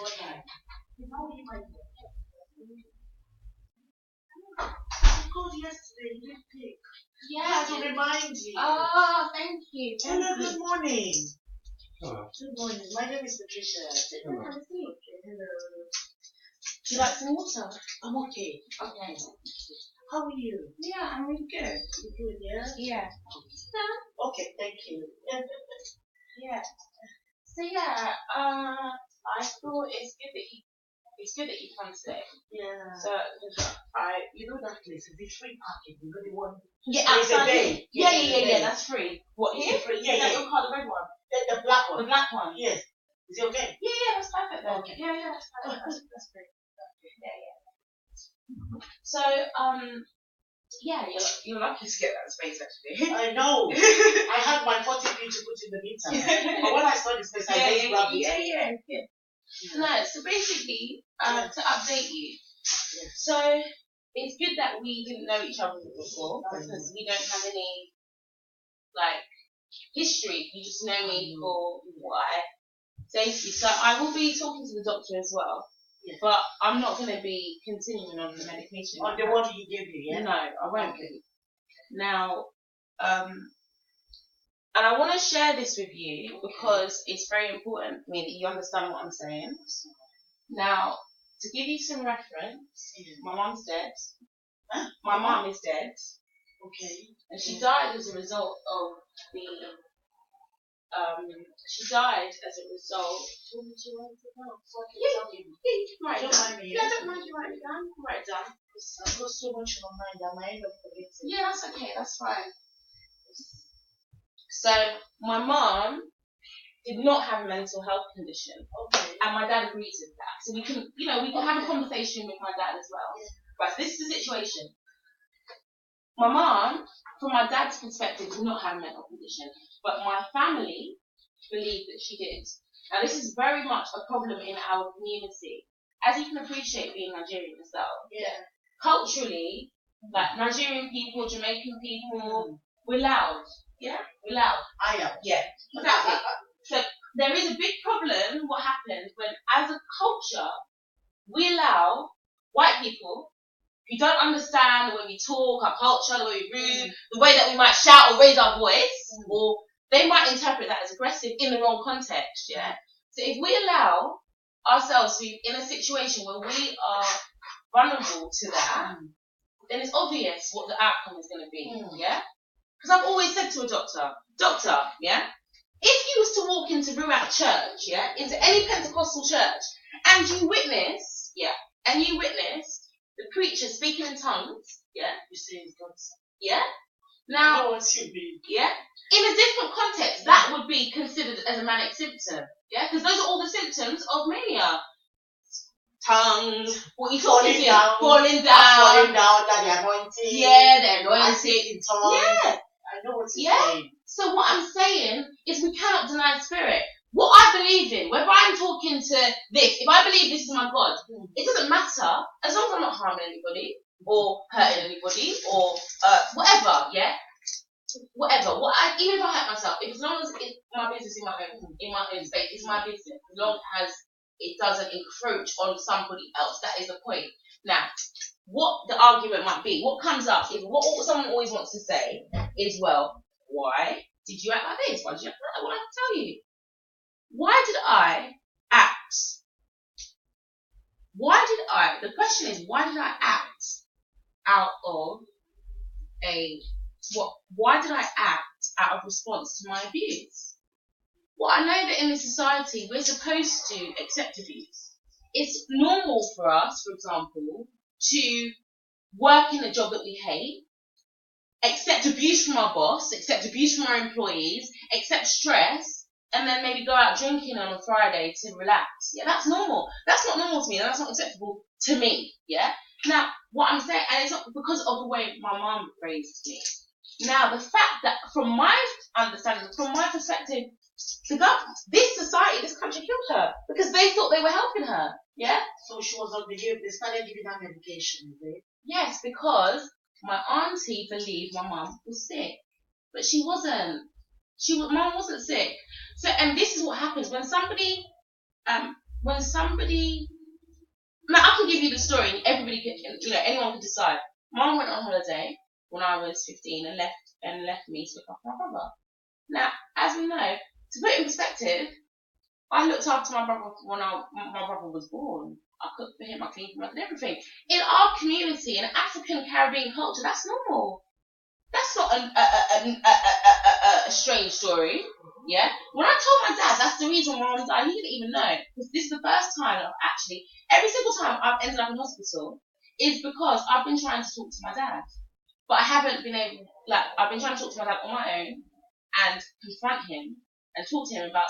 You know he might called yesterday, you didn't pick. Yeah, to remind you. Oh, thank you. Hello, good morning. Hello. Good morning. My name is Patricia. Hello. Hello. Do you like some water? I'm okay. Okay. How are you? Yeah, I'm really good. You good, yeah? Yeah. Okay, thank you. Yeah. So yeah, I thought it's good that you come today. Yeah. So You know that place, is it free parking? You know the one? yeah, There's a outside bay. here. Yeah, Yeah. That's free. What Is here? it free? Is Yeah, that yeah. your car, the red one? The black The one. black one. Yes. Is it okay? Yeah, that's perfect then. Okay. Yeah, that's perfect. That's great. Yeah. So yeah, you're lucky to get that space actually. I know. I had my 40p to put in the meter. But when I saw this place, I just grabbed it. Yeah. No, so basically, to update you, so it's good that we didn't know each other before because we don't have any like history. You just know me for what I say to you. So I will be talking to the doctor as well, but I'm not going to be continuing on the medication. On the one he gave you, yeah? No, I won't be. Now, and I want to share this with you because it's very important for me that you understand what I'm saying. Now, to give you some reference, my mum's dead. Huh? My mum is dead. Okay. And she died as a result of the, she died as a result. What did you write it down? So I can Yeah, tell you. you can write it Don't down. mind me. Yeah, don't mind you write it down. You can write it down. I've got so much on my mind, I might end up forgetting. Yeah, that's okay. That's fine. So, my mum did not have a mental health condition. Okay. And my dad agrees with that. So we can, we can have a conversation with my dad as well. Yeah. But this is the situation. My mum, from my dad's perspective, did not have a mental condition. But my family believed that she did. Now this is very much a problem in our community. As you can appreciate being Nigerian as well. Yeah. Culturally, like Nigerian people, Jamaican people, we're loud. Yeah? We're loud. I am. Yeah, exactly. So there is a big problem what happens when, as a culture, we allow white people who don't understand the way we talk, our culture, the way we move, the way that we might shout or raise our voice, or they might interpret that as aggressive in the wrong context, yeah? So if we allow ourselves to be in a situation where we are vulnerable to that, then it's obvious what the outcome is going to be, yeah? Because I've always said to a doctor, yeah? If you was to walk into Ruach Church, yeah, into any Pentecostal church, and you witness the preacher speaking in tongues, yeah, You say it's God. yeah. I Now, know what you mean. yeah, in a different context, that would be considered as a manic symptom, yeah, because those are all the symptoms of mania. Tongues, what you talking to? Falling down, like the anointing. yeah, the anointing. I say it in tongues. Yeah. I know what you're saying. So what I'm saying is we cannot deny spirit. What I believe in, whether I'm talking to this, if I believe this is my God, it doesn't matter as long as I'm not harming anybody or hurting anybody or whatever, yeah? Whatever. Even if I hurt myself, as long as it's my business in my own space, it's my business. As long as it doesn't encroach on somebody else. That is the point. Now, what the argument might be, what comes up is what someone always wants to say is, well, why did you act like this? Why did you act like that? Well, I can tell you. Why did I act? The question is, why did I act out of why did I act out of response to my abuse? Well, I know that in this society, we're supposed to accept abuse. It's normal for us, for example, to work in a job that we hate, accept abuse from our boss, accept abuse from our employees, accept stress, and then maybe go out drinking on a Friday to relax. Yeah, that's normal. That's not normal to me, and that's not acceptable to me, yeah? Now, what I'm saying, and it's not because of the way my mum raised me. Now, the fact that, from my understanding, from my perspective, this society, this country killed her because they thought they were helping her, yeah? So she was on the they started giving her medication, is it? Yes, because my auntie believed my mum was sick, but she wasn't. Mum wasn't sick. So, and this is what happens when somebody when somebody, now I can give you the story, and everybody can, anyone can decide. Mom went on holiday when I was 15 and left me to look after my brother. Now, as we know, to put it in perspective, I looked after my brother when my brother was born. I cooked for him, I cleaned for him, I did everything. In our community, in African Caribbean culture, that's normal. That's not a strange story. Yeah. When I told my dad that's the reason why Mom died, he didn't even know. Because this is the first time I've actually, every single time I've ended up in hospital is because I've been trying to talk to my dad. But I haven't been able, I've been trying to talk to my dad on my own and confront him and talk to him about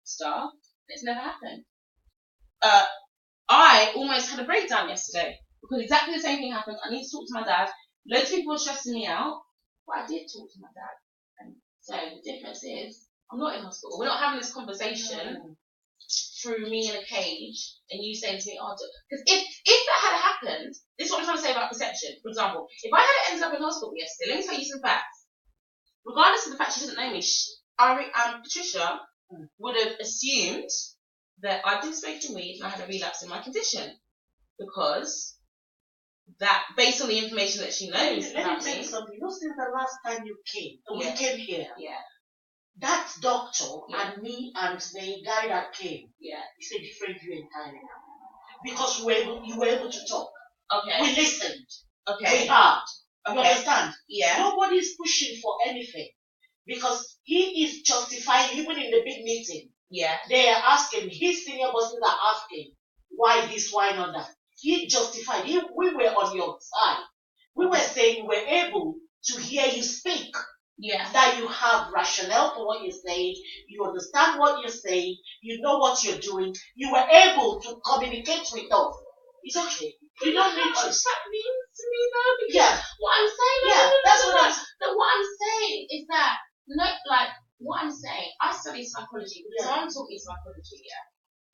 stuff. It's never happened. I almost had a breakdown yesterday because exactly the same thing happened. I need to talk to my dad. Loads of people were stressing me out, but I did talk to my dad. And so the difference is, I'm not in hospital. We're not having this conversation through me in a cage and you saying to me, oh, because if that had happened, this is what I'm trying to say about perception. For example, if I had ended up in hospital yesterday, let me tell you some facts. Regardless of the fact she doesn't know me, Patricia would have assumed that I'd been smoking weed and I had a relapse in my condition because that, based on the information that she knows let about me tell you something. Since the last time you came, we came here. Yeah. That doctor and me and the guy that came, it's a different view entirely now. Because you were able to talk. Okay. We listened. Okay. We heard. Okay. You understand? Yeah. Nobody's pushing for anything. Because he is justifying, even in the big meeting. Yeah. They are asking, his senior bosses are asking, why this, why not that? He justified. We were on your side. We were saying we're able to hear you speak. Yeah. That you have rationale for what you're saying. You understand what you're saying. You know what you're doing. You were able to communicate with us. It's okay. You don't need to. That means to me though, because what I'm saying. What I'm saying is that what I'm saying. I studied psychology because Mom taught me psychology. Yeah.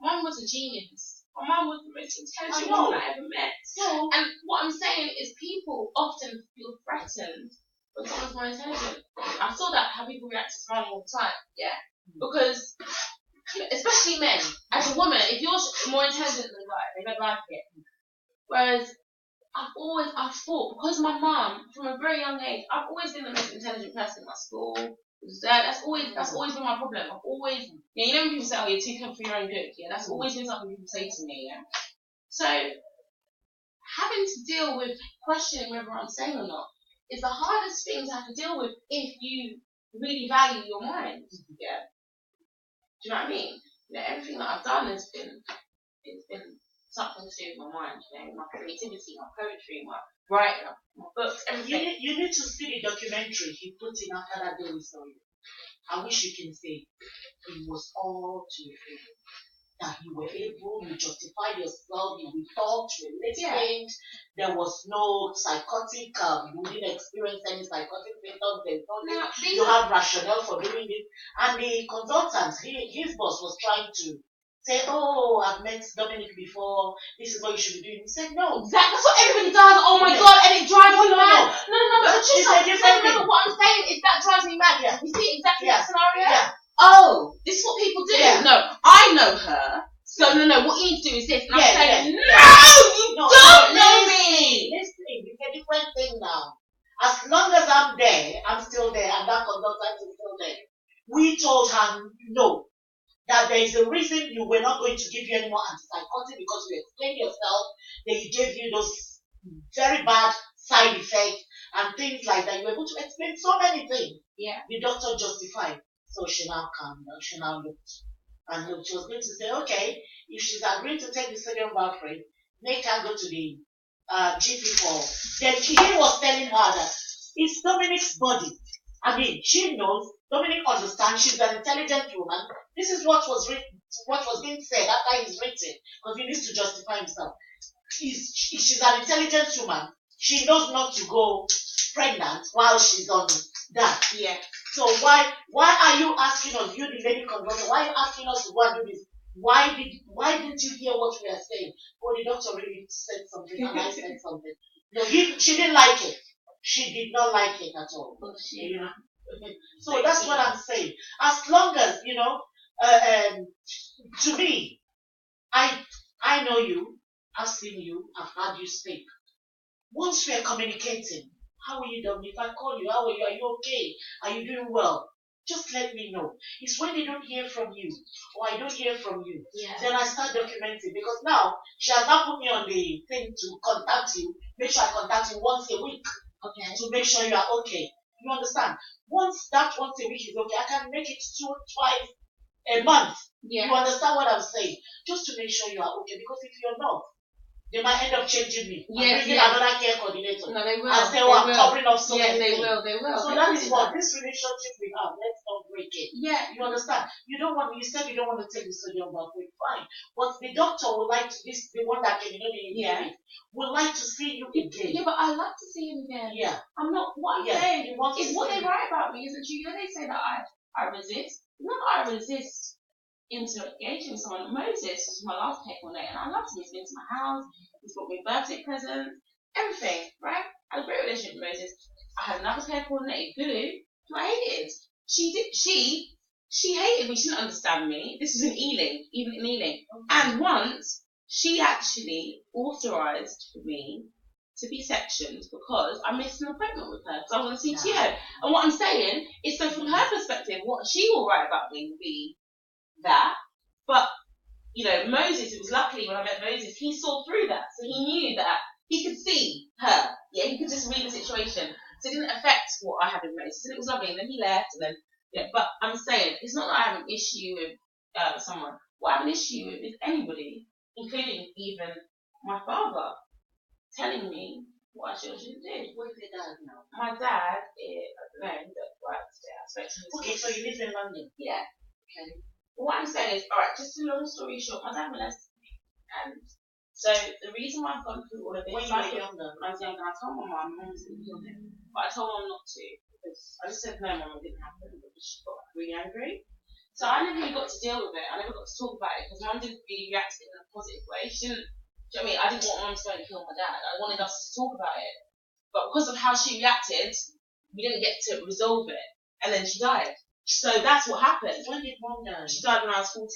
Mom was a genius. My mum was the most intelligent woman I ever met. No. And what I'm saying is people often feel threatened when someone's more intelligent. I saw that how people react to smiling all the time. Yeah. Because, especially men, as a woman, if you're more intelligent than a guy, they don't like it. Whereas I've thought, because my mum, from a very young age, I've always been the most intelligent person in my school. That's always been my problem. I've always, you know when people say, oh, you're too clever for your own good, that's always been something people say to me, So, having to deal with questioning whether I'm saying or not is the hardest thing to have to deal with if you really value your mind, Do you know what I mean? Everything that I've done has been something to do with my mind, my creativity, my poetry, my writing, my books, everything. You need to see the documentary he put in after that day we saw you. I wish you can say it was all to your favor. That you were able, you justified yourself, you talked, you listened. There was no psychotic, you didn't experience any psychotic symptoms. You have rationale for doing it. And the consultant, his boss was trying to say, oh, I've met Dominic before, this is what you should be doing. He said, no. Exactly. That's what everybody does. Oh my God, and it drives me mad. No. But what I'm saying is that drives me mad. Yeah. You see exactly that scenario? Yeah. Oh, this is what people do. Yeah. No, I know her. So no, what you need to do is this. And I'm saying, no, you don't know me. Listen, it's a different thing now. As long as I'm there, I'm still there, and that consultant is still there. We told her no. That there is a reason you were not going to give you any more antipsychotic because you explained yourself, that you gave you those very bad side effects and things like that. You were able to explain so many things. Yeah. The doctor justified. So she now calmed down. She now looked. And she was going to say, okay, if she's agreeing to take the sodium valproate, make her go to the GP for. Then he was telling her that it's Dominic's body. I mean, she knows. Dominic understands. She's an intelligent woman. This is what was written, what was being said after he's written, because he needs to justify himself. She's an intelligent woman. She knows not to go pregnant while she's on that. Yeah. So why are you asking us, you the lady conductor, why are you asking us to go and do this? Why didn't you hear what we are saying? Oh, the doctor really said something and I said something. No, she didn't like it. She did not like it at all. So that's what I'm saying. As long as, to me, I know you. I've seen you. I've heard you speak. Once we are communicating, how are you doing? If I call you, how are you? Are you okay? Are you doing well? Just let me know. It's when they don't hear from you, or I don't hear from you, then I start documenting. Because now she has now put me on the thing to contact you. Make sure I contact you once a week. Okay. To make sure you are okay. You understand? Once a week is okay, I can make it twice a month. Yeah. You understand what I'm saying? Just to make sure you are okay. Because if you're not, they might end up changing me. Yes, bringing another care coordinator. No, they will. And say, I'm covering up so many things. They will. So that is what this relationship we have. Let's not break it. Yeah. You understand? You said you don't want to take the sodium valproate. Fine. But the doctor would like to, the one that came, would like to see you again. Yeah, but I like to see him again. Yeah. I'm not, what I'm saying is what they write about me isn't true. They say that I resist. Not that I resist into engaging with someone. Moses was my last care coordinator, and I loved him. He's been to my house, he's brought me birthday presents, everything, right? I had a great relationship with Moses. I had another care coordinator, Gulu, who I hated. She hated me, she didn't understand me. This was in Ealing, even in Ealing. And once, she actually authorised me to be sectioned because I missed an appointment with her, because I was on the CTO. No. And what I'm saying is, so from her perspective, what she will write about me will be that, but Moses, it was luckily when I met Moses, he saw through that, so he knew that he could see her. Yeah, he could just read the situation, so it didn't affect what I had with Moses, and it was lovely. And then he left, and then but I'm saying it's not that I have an issue with someone. What I have an issue with is anybody, including even my father, telling me what I should do. What is your dad now? My dad is, I don't know, he doesn't work today. I spoke to him. Okay, so you live in London? Yeah. Okay. What I'm saying is, alright, just a long story short, my dad molested me. And so the reason why I've gone through all of this, when you were younger, I told my mum was going to kill him. But I told mum not to, because I just said no, mum, it didn't happen, because she got really angry. So I never really got to deal with it. I never got to talk about it, because mum didn't really react to it in a positive way. She didn't, do you know what I mean? I didn't want mum to go and kill my dad. I wanted us to talk about it. But because of how she reacted, we didn't get to resolve it. And then she died. So that's what happened. When did mom die? She died when I was 14.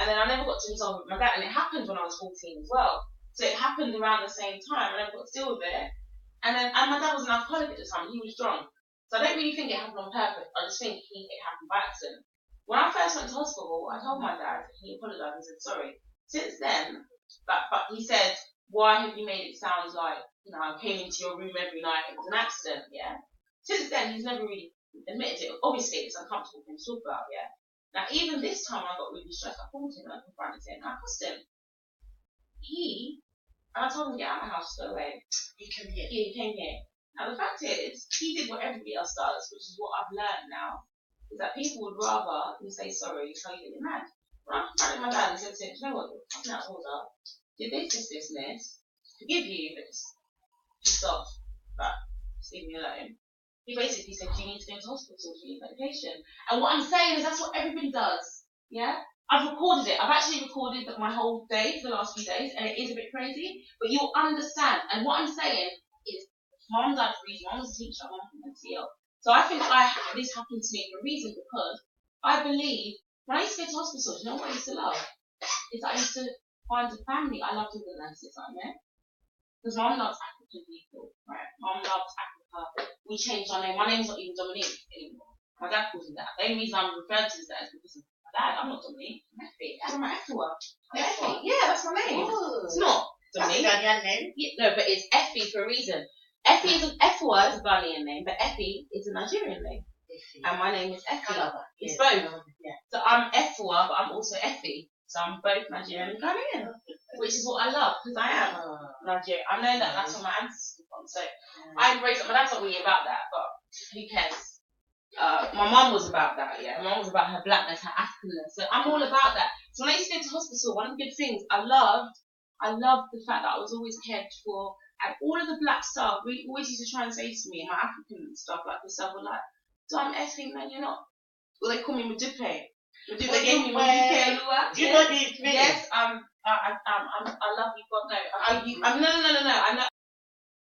And then I never got to resolve it with my dad. And it happened when I was 14 as well. So it happened around the same time. I never got to deal with it. And my dad was an alcoholic at the time. He was drunk. So I don't really think it happened on purpose. I just think it happened by accident. When I first went to hospital, I told my dad, he apologised and said sorry. Since then, but he said, why have you made it sound like, I came into your room every night, it was an accident, yeah? Since then, he's never really admitted it. Obviously, it's uncomfortable for him to talk about, yeah? Now, even this time I got really stressed. I called him and I confronted him. I asked him. And I told him to get out of the house, go away. He came here? Yeah, he came here. Now, the fact is, he did what everybody else does, which is what I've learned now, is that people would rather than say sorry, tell you that you're mad. When I confronted my dad and said to him, you know what, you're fucking out of order. Did this, forgive you, but just off. But just leave me alone. He basically said, you need to go to hospital, you need medication. And what I'm saying is that's what everybody does. Yeah? I've recorded it. I've actually recorded my whole day for the last few days, and it is a bit crazy, but you'll understand. And what I'm saying is, mom died for a reason. Mom was a teacher, mom was mental ill. So I think this happened to me for a reason, because I believe, when I used to go to hospital, you know what I used to love? Is that I used to find a family. I loved all the nurses I met. Because mom loves African people, right? Mom loves Africa. We changed our name. My name's not even Dominique anymore. My dad calls me that. The only reason I'm referred to as that is because of my dad. I'm not Dominique. I'm Effie. I'm Efua. Effie. Yeah, that's my name. Ooh. It's not Dominique. That's a Ghanaian name? Yeah, no, but it's Effie for a reason. Efua is a Ghanaian name, but Effie is a Nigerian name. Effie. And my name is Effie. It's both. Yeah. So I'm Efua, but I'm also Effie. So I'm both Nigerian and Ghanaian, which is what I love, because I am Nigerian. I know that that's where my ancestors are from, so I embrace it. My dad's not really about that, but who cares? My mum was about that, yeah. My mum was about her blackness, her Africanness, so I'm all about that. So when I used to go to hospital, one of the good things I loved the fact that I was always cared for, and all of the black staff really always used to try and say to me, my African stuff like myself were like, Dom Effie, man, you're not. Well, they call me Madupe. Do you know the meaning? Yes, I love you, God, no. No. I know